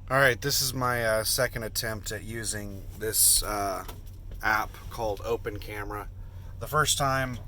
All right, this is my second attempt at using this app called Open Camera. The first time,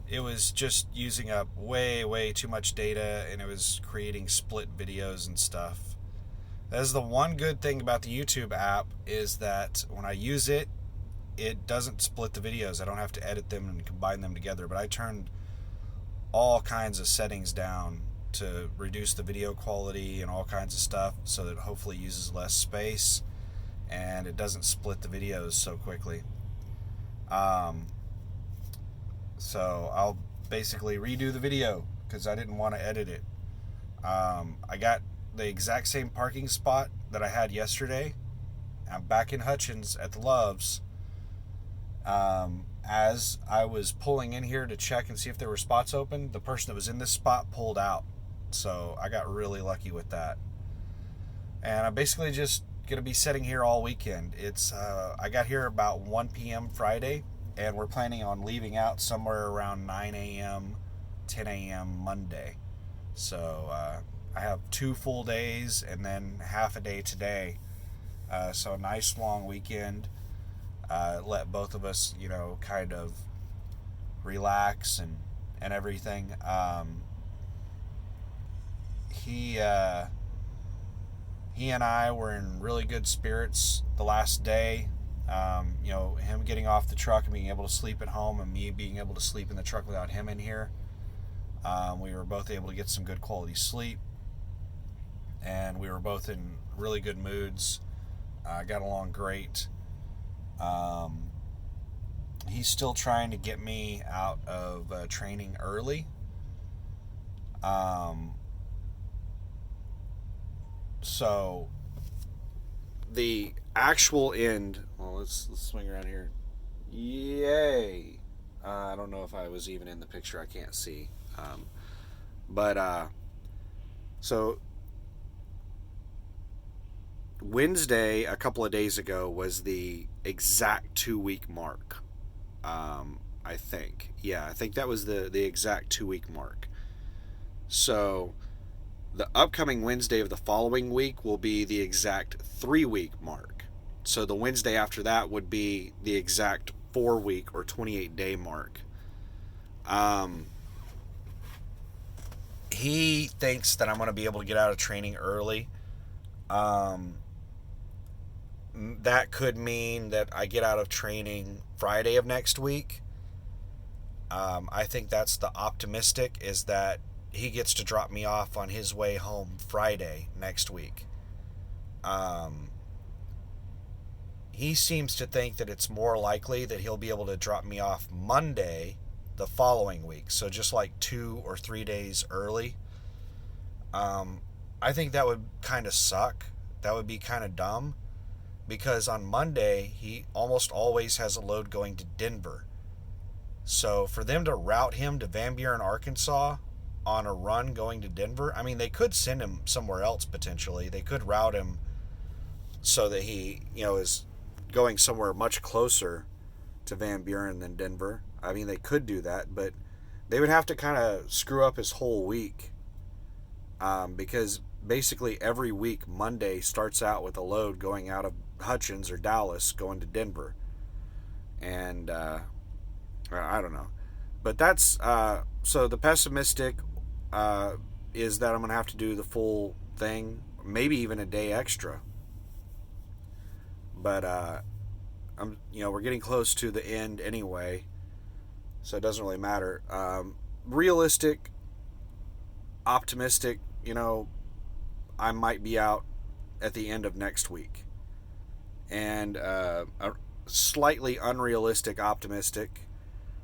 it was just using up way too much data, and it was creating split videos and stuff. That is the one good thing about the YouTube app is that when I use it, it doesn't split the videos. I don't have to edit them and combine them together. But I turned all kinds of settings down to reduce the video quality and all kinds of stuff so that it hopefully uses less space and it doesn't split the videos so quickly. Um, so I'll basically redo the video because I didn't want to edit it. I got the exact same parking spot that I had yesterday. I'm back in Hutchins at the Loves. As I was pulling in here to check and see if there were spots open, the person that was in this spot pulled out. So I got really lucky with that. And I'm basically just going to be sitting here all weekend. I got here about 1 p.m. Friday, and we're planning on leaving out somewhere around 9 a.m., 10 a.m. Monday. So I have 2 full days and then half a day today. So a nice long weekend. Let both of us, kind of relax and everything. He he and I were in really good spirits the last day. Him getting off the truck and being able to sleep at home, and me being able to sleep in the truck without him in here. We were both able to get some good quality sleep, and we were both in really good moods. Got along great. Um, he's still trying to get me out of training early. Um, so the actual end. Well, let's swing around here. Yay! I don't know if I was even in the picture. I can't see. But so Wednesday, a couple of days ago, was the exact 2 week mark. I think. Yeah, I think that was the exact 2 week mark. So the upcoming Wednesday of the following week will be the exact 3 week mark. So the Wednesday after that would be the exact 4 week or 28-day mark. Um, he thinks that I'm going to be able to get out of training early. Um, that could mean that I get out of training Friday of next week. I think that's the optimistic, is that he gets to drop me off on his way home Friday next week. Um, he seems to think that it's more likely that he'll be able to drop me off Monday the following week. So just like 2 or 3 days early. Um, I think that would kind of suck. That would be kind of dumb because on Monday he almost always has a load going to Denver. So for them to route him to Van Buren, Arkansas on a run going to Denver, I mean, they could send him somewhere else potentially. They could route him so that he, is going somewhere much closer to Van Buren than Denver. I mean, they could do that, but they would have to kind of screw up his whole week, because basically every week Monday starts out with a load going out of Hutchins or Dallas going to Denver. And I don't know. But that's so the pessimistic is that I'm going to have to do the full thing, maybe even a day extra. But we're getting close to the end anyway, so it doesn't really matter. Realistic, optimistic, I might be out at the end of next week. And a slightly unrealistic, optimistic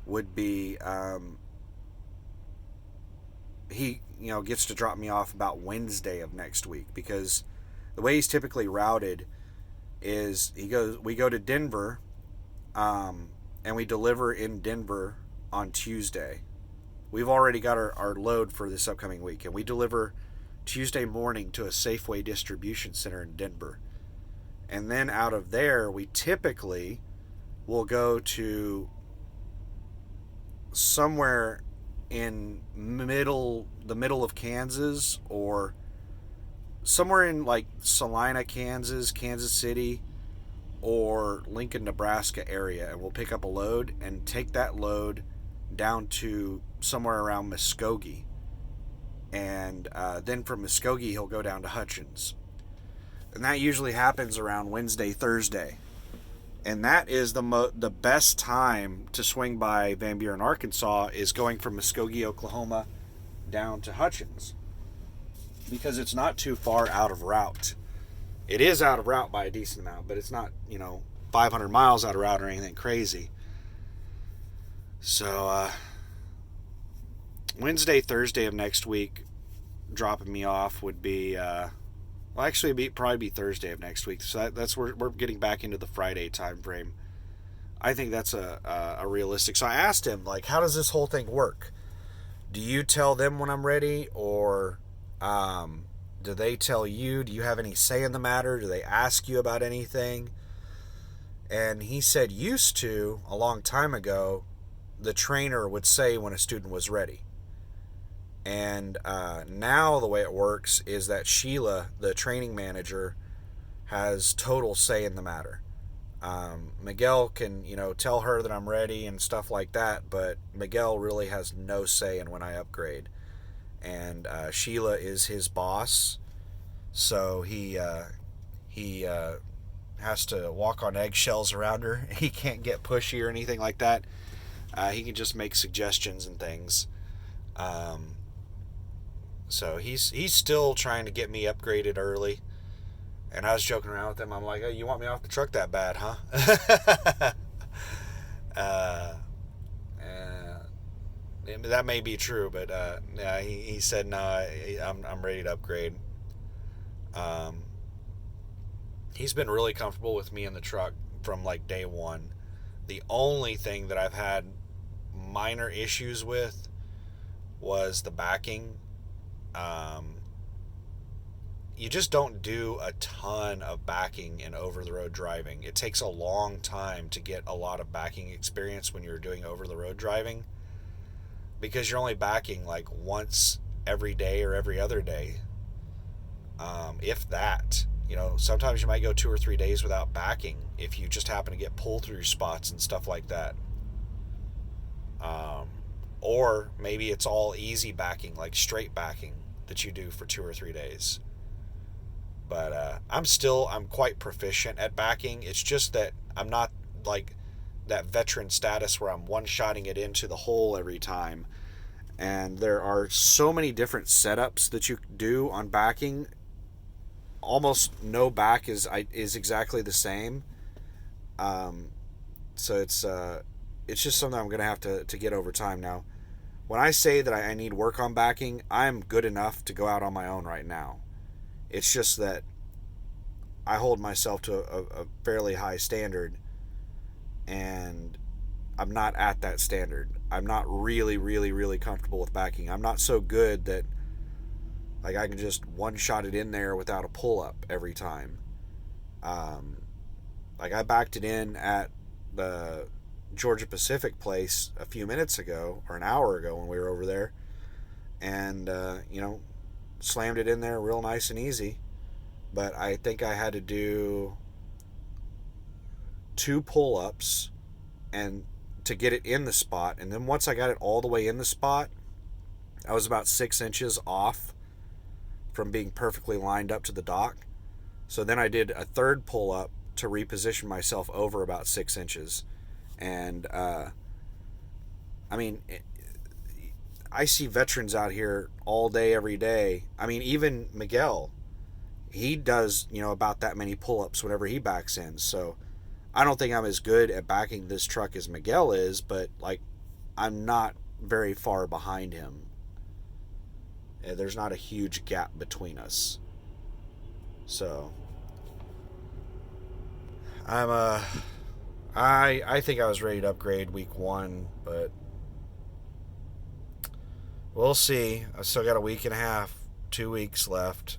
would be he gets to drop me off about Wednesday of next week, because the way he's typically routed is we go to Denver, and we deliver in Denver on Tuesday. We've already got our load for this upcoming week, and we deliver Tuesday morning to a Safeway distribution center in Denver. And then out of there, we typically will go to somewhere in the middle of Kansas, or somewhere in like Salina, Kansas, Kansas City, or Lincoln, Nebraska area, and we'll pick up a load and take that load down to somewhere around Muskogee. And then from Muskogee, he'll go down to Hutchins. And that usually happens around Wednesday, Thursday. And that is the best time to swing by Van Buren, Arkansas, is going from Muskogee, Oklahoma, down to Hutchins. Because it's not too far out of route. It is out of route by a decent amount, but it's not, 500 miles out of route or anything crazy. So, Wednesday, Thursday of next week, dropping me off would be, probably be Thursday of next week. So that's where we're getting back into the Friday time frame. I think that's a realistic. So I asked him, like, how does this whole thing work? Do you tell them when I'm ready, or do they tell you? Do you have any say in the matter? Do they ask you about anything? And he said, used to, a long time ago, the trainer would say when a student was ready. And now the way it works is that Sheila, the training manager, has total say in the matter. Miguel can, tell her that I'm ready and stuff like that, but Miguel really has no say in when I upgrade. And Sheila is his boss, so he has to walk on eggshells around her. He can't get pushy or anything like that. He can just make suggestions and things. So he's still trying to get me upgraded early. And I was joking around with him. I'm like, oh, you want me off the truck that bad, huh? That may be true, but he said, no, I'm ready to upgrade. He's been really comfortable with me in the truck from like day one. The only thing that I've had minor issues with was the backing. You just don't do a ton of backing in over-the-road driving. It takes a long time to get a lot of backing experience when you're doing over-the-road driving, because you're only backing like once every day or every other day. If that, sometimes you might go 2 or 3 days without backing if you just happen to get pulled through spots and stuff like that. Or maybe it's all easy backing, like straight backing, that you do for 2 or 3 days. But I'm quite proficient at backing. It's just that I'm not like that veteran status where I'm one-shotting it into the hole every time. And there are so many different setups that you do on backing. Almost no back is exactly the same. So it's just something I'm going to have to get over time. Now, when I say that I need work on backing, I'm good enough to go out on my own right now. It's just that I hold myself to a fairly high standard, and I'm not at that standard. I'm not really, really, really comfortable with backing. I'm not so good that like I can just one-shot it in there without a pull-up every time. Like I backed it in at the Georgia Pacific place a few minutes ago, or an hour ago when we were over there, and slammed it in there real nice and easy. But I think I had to do 2 pull-ups and to get it in the spot, and then once I got it all the way in the spot, I was about 6 inches off from being perfectly lined up to the dock. So then I did a 3rd pull-up to reposition myself over about 6 inches. And I see veterans out here all day, every day. I mean, even Miguel, he does, about that many pull-ups whenever he backs in. So I don't think I'm as good at backing this truck as Miguel is, but like I'm not very far behind him. There's not a huge gap between us. So I think I was ready to upgrade week 1, but we'll see. I still got a week and a half, 2 weeks left.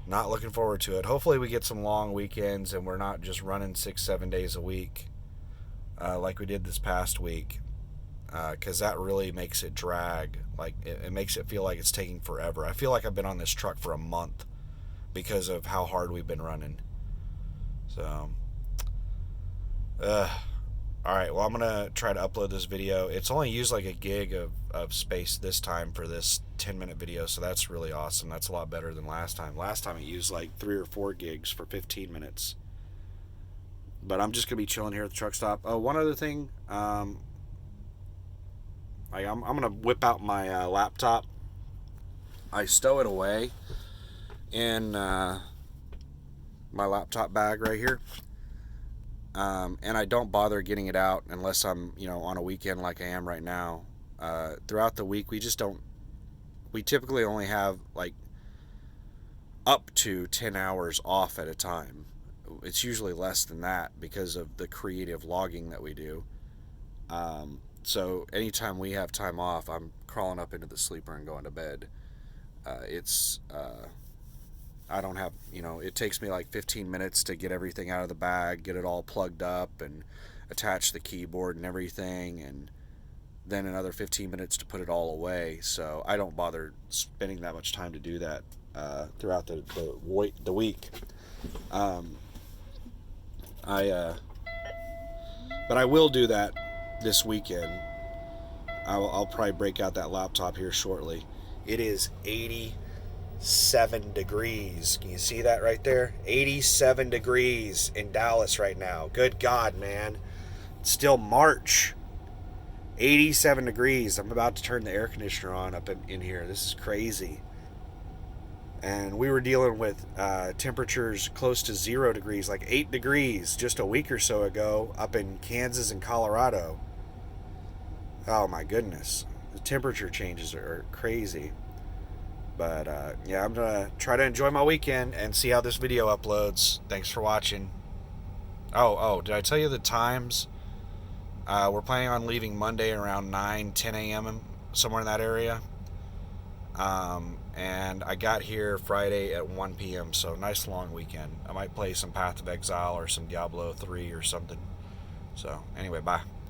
Not looking forward to it. Hopefully we get some long weekends and we're not just running 6-7 days a week like we did this past week. because that really makes it drag. Like it makes it feel like it's taking forever. I feel like I've been on this truck for a month because of how hard we've been running. So, all right. Well, I'm gonna try to upload this video. It's only used like a gig of space this time for this 10-minute video, so that's really awesome. That's a lot better than last time. Last time it used like 3 or 4 gigs for 15 minutes. But I'm just gonna be chilling here at the truck stop. Oh, one other thing. I'm gonna whip out my laptop. I stow it away in my laptop bag right here. And I don't bother getting it out unless I'm, on a weekend like I am right now. Throughout the week, we typically only have like up to 10 hours off at a time. It's usually less than that because of the creative logging that we do. So anytime we have time off, I'm crawling up into the sleeper and going to bed. I don't have, it takes me like 15 minutes to get everything out of the bag, get it all plugged up and attach the keyboard and everything, and then another 15 minutes to put it all away. So I don't bother spending that much time to do that throughout the week. But I will do that this weekend. I'll probably break out that laptop here shortly. It is 87 degrees. Can you see that right there? 87 degrees in Dallas right now. Good God, man. It's still March. 87 degrees. I'm about to turn the air conditioner on up in here. This is crazy. And we were dealing with temperatures close to 0 degrees, like 8 degrees just a week or so ago up in Kansas and Colorado. Oh my goodness. The temperature changes are crazy. But yeah, I'm going to try to enjoy my weekend and see how this video uploads. Thanks for watching. Oh, did I tell you the times? We're planning on leaving Monday around 9-10 a.m. somewhere in that area. And I got here Friday at 1 p.m. So nice long weekend. I might play some Path of Exile or some Diablo 3 or something. So anyway, bye.